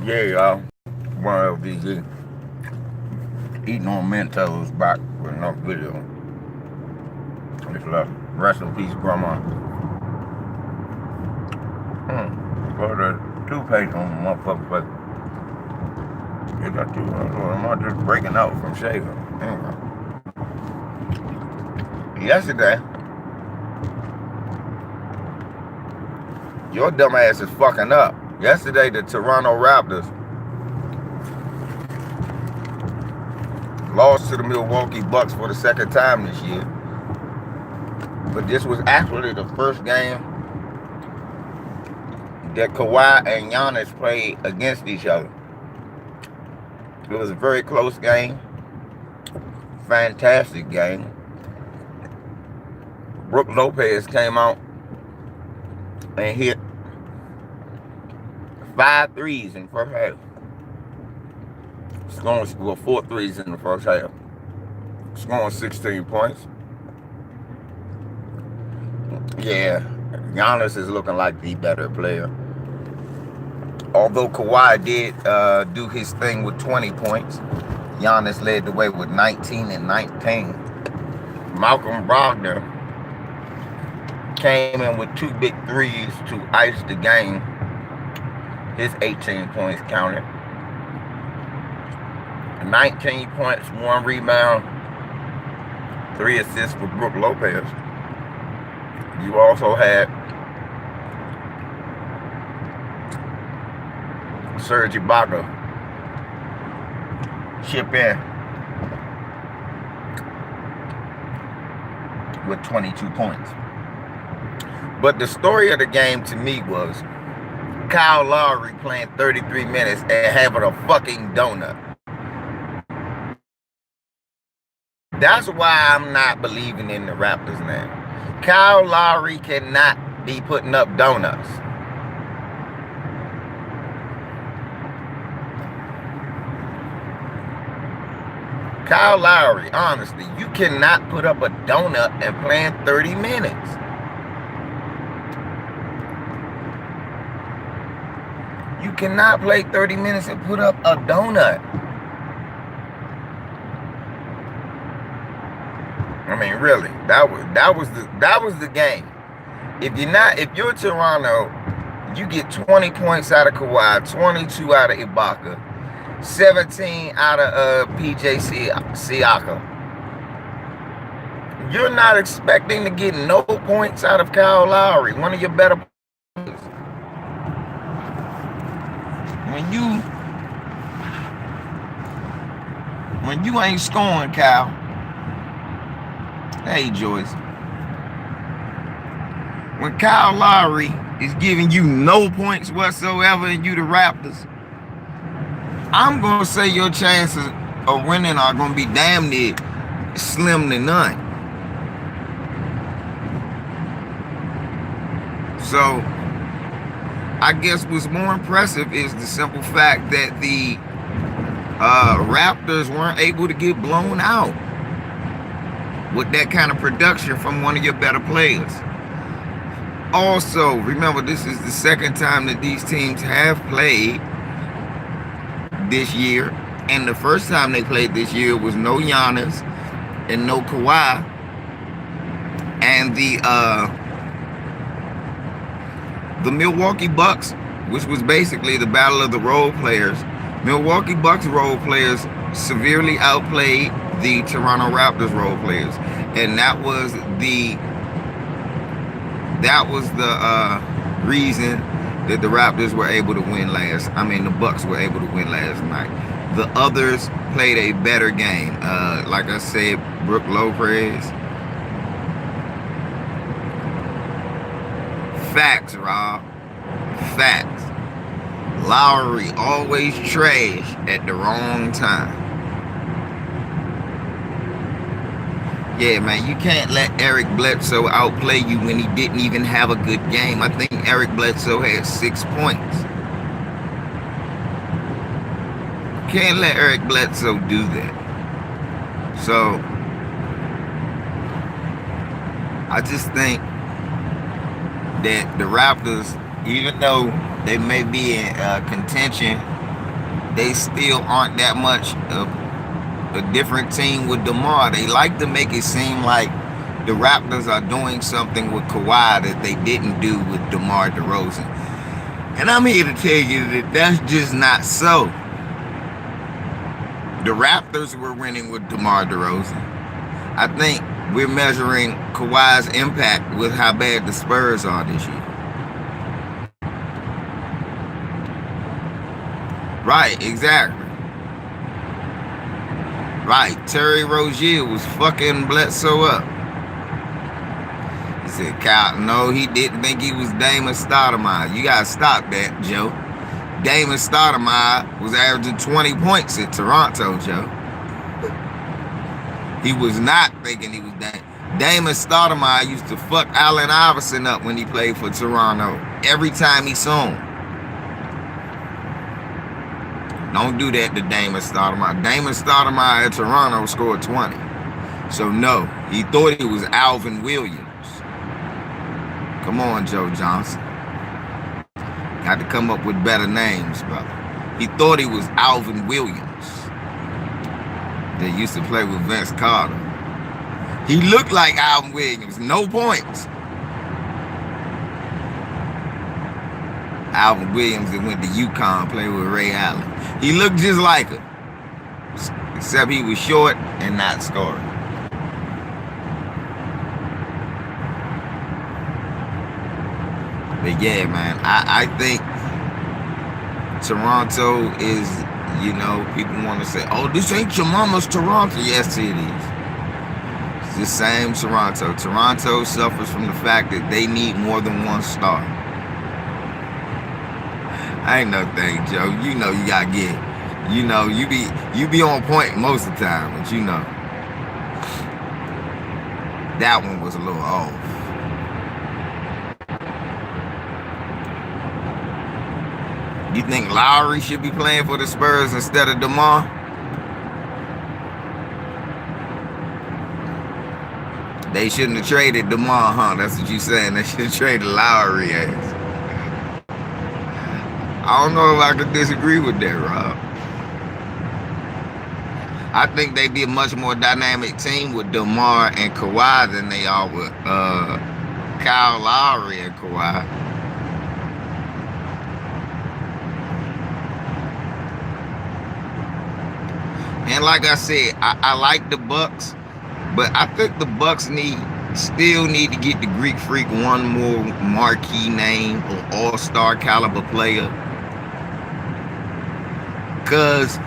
Yeah, y'all. One of these eating on Mentos back with no video. It's love. Rest in peace, Grandma. For the toothpaste on the motherfucker, but it got too. I'm not just breaking out from shaving. Anyway, yesterday, your dumb ass is fucking up. Yesterday, the Toronto Raptors lost to the Milwaukee Bucks for the second time this year. But this was actually the first game that Kawhi and Giannis played against each other. It was a very close game. Fantastic game. Brook Lopez came out and hit 5 threes in the first half. Scoring 4 threes in the first half. Scoring 16 points. Yeah, Giannis is looking like the better player. Although Kawhi did do his thing with 20 points, Giannis led the way with 19 and 19. Malcolm Brogdon came in with 2 big threes to ice the game. His 18 points counted. 19 points, 1 rebound, 3 assists for Brook Lopez. You also had Serge Ibaka chip in with 22 points. But the story of the game to me was Kyle Lowry playing 33 minutes and having a fucking donut. That's why I'm not believing in the Raptors now. Kyle Lowry cannot be putting up donuts. Kyle Lowry, honestly, you cannot put up a donut and play in 30 minutes. You cannot play 30 minutes and put up a donut. I mean, really, that was the game. If you're Toronto, you get 20 points out of Kawhi, 22 out of Ibaka, 17 out of PJ Siakam. You're not expecting to get no points out of Kyle Lowry, one of your better players. When you ain't scoring, Kyle. Hey, Joyce. When Kyle Lowry is giving you no points whatsoever and you the Raptors, I'm going to say your chances of winning are going to be damn near slim to none. So, I guess what's more impressive is the simple fact that the Raptors weren't able to get blown out with that kind of production from one of your better players. Also, remember, this is the second time that these teams have played this year. And the first time they played this year was no Giannis and no Kawhi. And the Milwaukee Bucks, which was basically the battle of the role players, Milwaukee Bucks role players severely outplayed the Toronto Raptors role players, and that was the reason that the Raptors were able to win the Bucks were able to win last night. The others played a better game. Like I said, Brook Lopez. Facts, Rob. Facts. Lowry always trash at the wrong time. Yeah, man, you can't let Eric Bledsoe outplay you when he didn't even have a good game. I think Eric Bledsoe had 6 points. Can't let Eric Bledsoe do that. So, I just think that the Raptors, even though they may be in contention they still aren't that much of a different team with DeMar. They like to make it seem like the Raptors are doing something with Kawhi that they didn't do with DeMar DeRozan. And I'm here to tell you that that's just not so. The Raptors were winning with DeMar DeRozan. I think we're measuring Kawhi's impact with how bad the Spurs are this year. Right, exactly. Right, Terry Rozier was fucking Bledsoe up. He said, Kyle, no, he didn't think he was Damon Stoudemire. You gotta stop that, Joe. Damon Stoudemire was averaging 20 points at Toronto, Joe. He was not thinking he was Damon Stoudemire used to fuck Allen Iverson up when he played for Toronto. Every time he saw him. Don't do that to Damon Stoudemire. Damon Stoudemire at Toronto scored 20. So no, he thought he was Alvin Williams. Come on, Joe Johnson. Got to come up with better names, brother. He thought he was Alvin Williams. They used to play with Vince Carter. He looked like Alvin Williams. No points. Alvin Williams that went to UConn, played with Ray Allen. He looked just like him, except he was short and not scoring. But yeah, man, I think Toronto is, you know, people want to say, oh, this ain't your mama's Toronto. Yes, it is. It's the same Toronto. Toronto suffers from the fact that they need more than one star. I ain't no thing, Joe. You know you gotta get it. You know, you be on point most of the time, but you know. That one was a little off. You think Lowry should be playing for the Spurs instead of DeMar? They shouldn't have traded DeMar, huh? That's what you saying. They should have traded Lowry ass. I don't know if I could disagree with that, Rob. I think they'd be a much more dynamic team with DeMar and Kawhi than they are with Kyle Lowry and Kawhi. And like I said, I like the Bucks, but I think the Bucks still need to get the Greek Freak one more marquee name or all-star caliber player. Because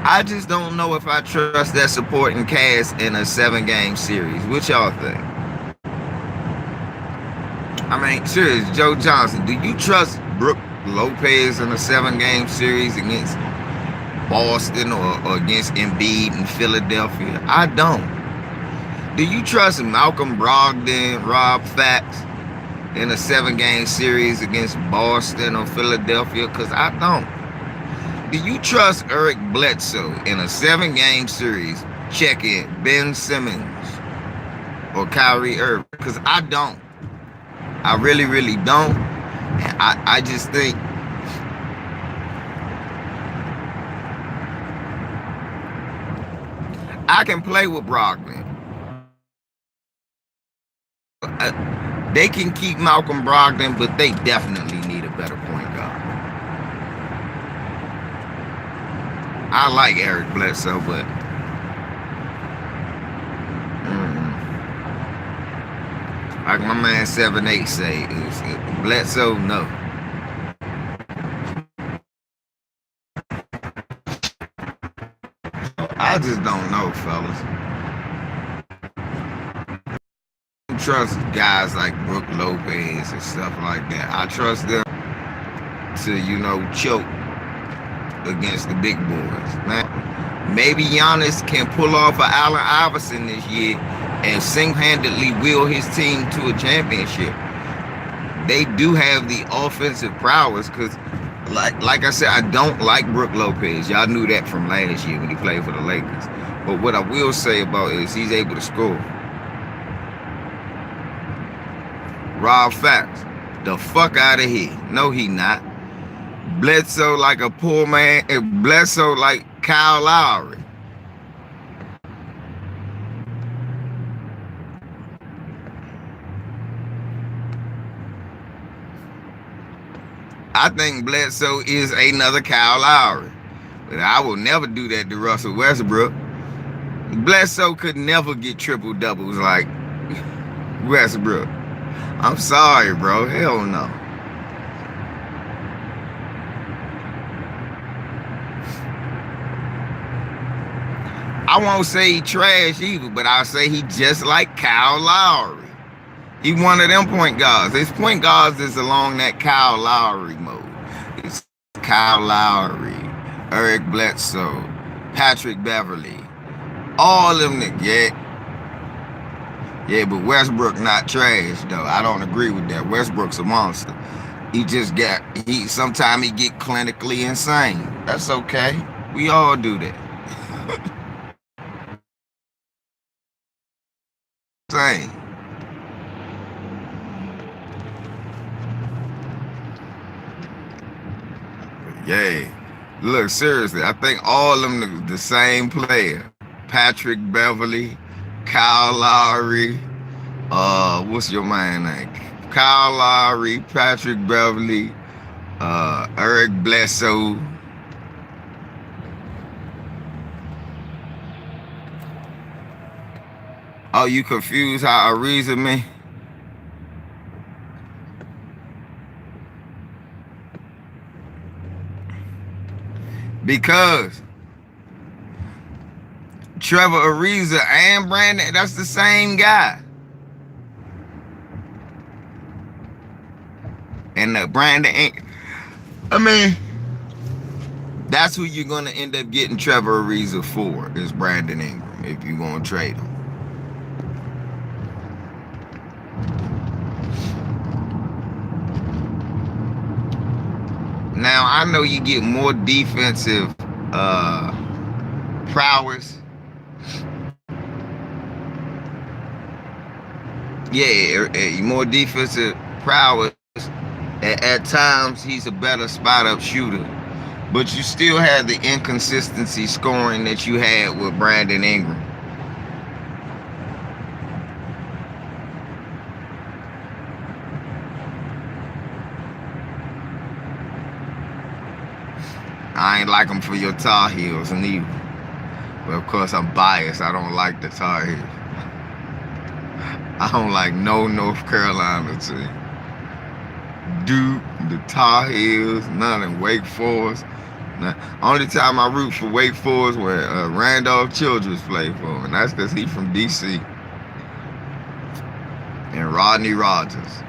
I just don't know if I trust that supporting cast in a 7-game series. What y'all think? I mean, serious, Joe Johnson, do you trust Brook Lopez in a 7-game series against Boston or against Embiid in Philadelphia? I don't. Do you trust Malcolm Brogdon, Rob Fax in a 7-game series against Boston or Philadelphia? Because I don't. Do you trust Eric Bledsoe in a 7-game series checking Ben Simmons or Kyrie Irving? Because I don't. I really, really don't. And I just think I can play with Brogdon. They can keep Malcolm Brogdon, but they definitely need a better point guard. I like Eric Bledsoe, but like my man 7-8 say, is Bledsoe, no. I just don't know, fellas. I don't trust guys like Brook Lopez and stuff like that. I trust them to, you know, choke against the big boys. Man, maybe Giannis can pull off an Allen Iverson this year and single-handedly wheel his team to a championship. They do have the offensive prowess because, like I said, I don't like Brook Lopez. Y'all knew that from last year when he played for the Lakers. But what I will say about it is he's able to score. Rob Fax, the fuck out of here. No, he not. Bledsoe like a poor man. Bledsoe like Kyle Lowry. I think Bledsoe is another Kyle Lowry. But I will never do that to Russell Westbrook. Bledsoe could never get triple doubles like Westbrook. I'm sorry, bro. Hell no. I won't say he trash either, but I'll say he just like Kyle Lowry. He one of them point guards. His point guards is along that Kyle Lowry mode. It's Kyle Lowry, Eric Bledsoe, Patrick Beverly, all them niggas. Yeah, but Westbrook not trash though. I don't agree with that. Westbrook's a monster. Sometimes he get clinically insane. That's okay. We all do that. Same. Yeah. Look, seriously, I think all of them the same player. Patrick Beverly, Kyle Lowry, what's your man name? Kyle Lowry, Patrick Beverly, Eric Bledsoe. Oh, you confused how Ariza me? Because Trevor Ariza and Brandon, that's the same guy. And Brandon ain't. I mean, that's who you're going to end up getting Trevor Ariza for, is Brandon Ingram, if you're going to trade him. Now, I know you get more defensive prowess. Yeah, more defensive prowess. At times, he's a better spot-up shooter. But you still have the inconsistency scoring that you had with Brandon Ingram. I ain't like them for your Tar Heels neither. But of course I'm biased. I don't like the Tar Heels. I don't like no North Carolina team. Duke, the Tar Heels, none of Wake Forest. Only time I root for Wake Forest when Randolph Childress played for him, and that's because he's from D.C. And Rodney Rogers.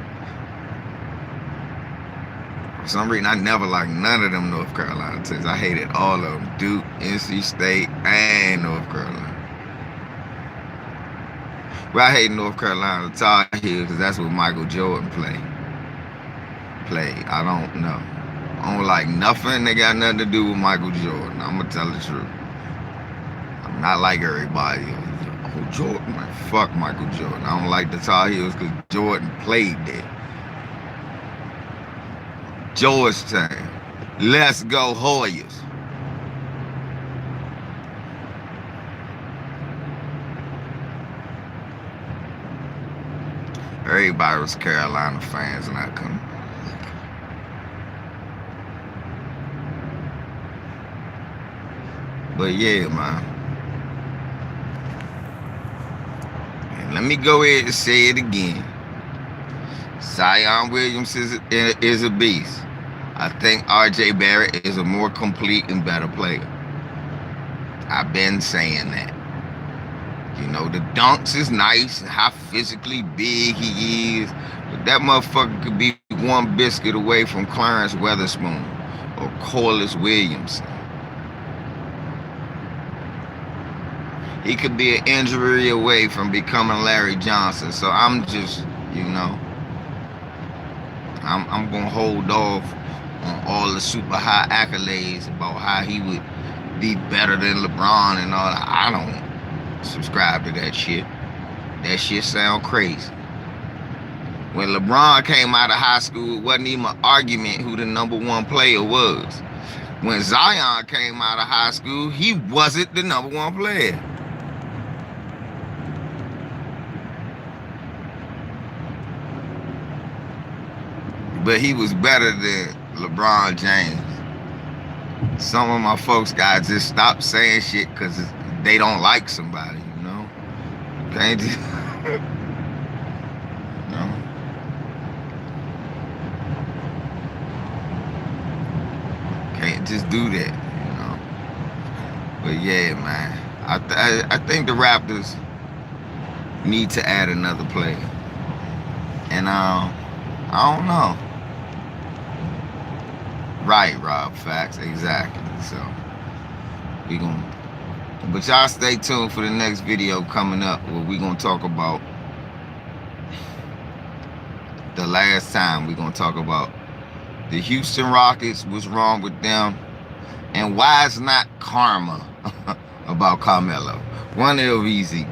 For some reason, I never liked none of them North Carolina teams. I hated all of them. Duke, NC State, and North Carolina. But I hate North Carolina Tar Heels because that's what Michael Jordan played. I don't know. I don't like nothing that got nothing to do with Michael Jordan. I'm going to tell the truth. I'm not like everybody else. Oh, Jordan, man, fuck Michael Jordan. I don't like the Tar Heels because Jordan played there. Georgetown. Let's go Hoyas. Everybody was Carolina fans and I couldn't. But yeah, man. And let me go ahead and say it again. Zion Williamson is a beast. I think R.J. Barrett is a more complete and better player. I've been saying that. You know, the dunks is nice and how physically big he is. But that motherfucker could be one biscuit away from Clarence Weatherspoon or Corliss Williamson. He could be an injury away from becoming Larry Johnson. So I'm just, you know, I'm going to hold off on all the super high accolades about how he would be better than LeBron and all that. I don't subscribe to that shit. That shit sound crazy. When LeBron came out of high school, it wasn't even an argument who the #1 player was. When Zion came out of high school, he wasn't the #1 player. But he was better than LeBron James. Some of my folks gotta just stop saying shit because they don't like somebody, you know? Can't just, you know? Can't just do that, you know? But yeah, man, I think the Raptors need to add another player. And I don't know. Right, Rob, facts, exactly. So we gonna, but y'all stay tuned for the next video coming up where we gonna talk about the last time. We gonna talk about the Houston Rockets, what's wrong with them, and why it's not karma about Carmelo. One of easy.